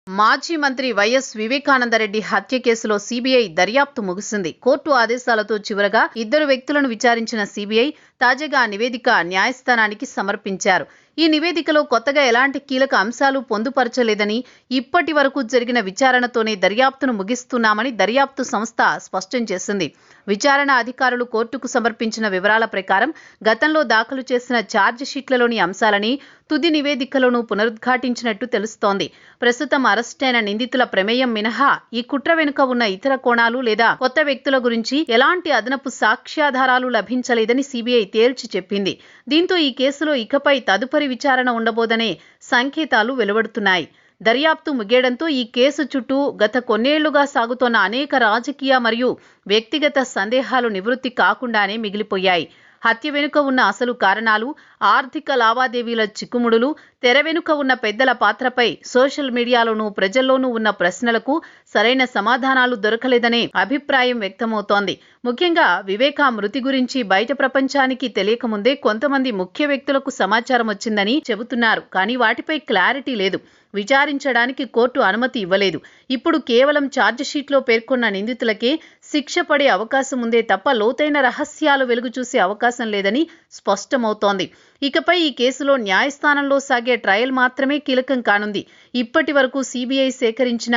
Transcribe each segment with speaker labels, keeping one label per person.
Speaker 1: మాజీ మంత్రి వైఎస్ వివేకానందరెడ్డి హత్య కేసులో సీబీఐ దర్యాప్తు ముగిసింది. కోర్టు ఆదేశాలతో చివరగా 2 వ్యక్తులను విచారించిన సీబీఐ తాజాగా నివేదిక న్యాయస్థానానికి సమర్పించారు. ఈ నివేదికలో కొత్తగా ఎలాంటి కీలక అంశాలు పొందుపరచలేదని, ఇప్పటి వరకు జరిగిన విచారణతోనే దర్యాప్తును ముగిస్తున్నామని దర్యాప్తు సంస్థ స్పష్టం చేసింది. విచారణ అధికారులు కోర్టుకు సమర్పించిన వివరాల ప్రకారం గతంలో దాఖలు చేసిన ఛార్జిషీట్లలోని అంశాలని తుది నివేదికలోనూ పునరుద్ఘాటించినట్టు తెలుస్తోంది. ప్రస్తుతం అరెస్టైన నిందితుల ప్రమేయం మినహా ఈ కుట్ర వెనుక ఉన్న ఇతర కోణాలు లేదా కొత్త వ్యక్తుల గురించి ఎలాంటి అదనపు సాక్ష్యాధారాలు లభించలేదని సీబీఐ తేల్చి చెప్పింది. దీంతో ఈ కేసులో ఇకపై తదుపరి విచారణ ఉండబోదనే సంకేతాలు వెలువడుతున్నాయి. దర్యాప్తు ముగియడంతో ఈ కేసు చుట్టూ గత కొన్నేళ్లుగా సాగుతోన్న అనేక రాజకీయ మరియు వ్యక్తిగత సందేహాలు నివృత్తి కాకుండానే మిగిలిపోయాయి. హత్య వెనుక ఉన్న అసలు కారణాలు, ఆర్థిక లావాదేవీల చిక్కుముడులు, తెర వెనుక ఉన్న పెద్దల పాత్రపై సోషల్ మీడియాలోనూ ప్రజల్లోనూ ఉన్న ప్రశ్నలకు సరైన సమాధానాలు దొరకలేదనే అభిప్రాయం వ్యక్తమవుతోంది. ముఖ్యంగా వివేకా మృతి గురించి బయట ప్రపంచానికి తెలియకముందే కొంతమంది ముఖ్య వ్యక్తులకు సమాచారం వచ్చిందని చెబుతున్నారు. కానీ వాటిపై క్లారిటీ లేదు. విచారించడానికి కోర్టు అనుమతి ఇవ్వలేదు. ఇప్పుడు కేవలం ఛార్జిషీట్లో పేర్కొన్న నిందితులకే శిక్ష పడే అవకాశం ఉందే తప్ప లోతైన రహస్యాలు వెలుగు చూసే అవకాశం లేదని స్పష్టమవుతోంది. ఇకపై ఈ కేసులో న్యాయస్థానంలో సాగే ట్రయల్ మాత్రమే కీలకం కానుంది. ఇప్పటి వరకు సీబీఐ సేకరించిన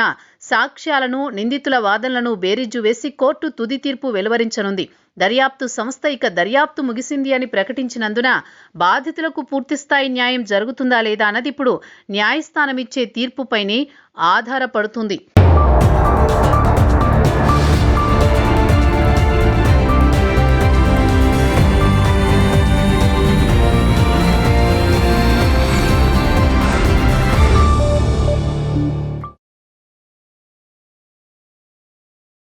Speaker 1: సాక్ష్యాలను, నిందితుల వాదనలను బేరీజు వేసి కోర్టు తుది తీర్పు వెలువరించనుంది. దర్యాప్తు సంస్థ ఇక దర్యాప్తు ముగిసింది అని ప్రకటించినందున బాధితులకు పూర్తిస్థాయి న్యాయం జరుగుతుందా లేదా అన్నది ఇప్పుడు న్యాయస్థానం ఇచ్చే తీర్పుపైనే ఆధారపడుతుంది.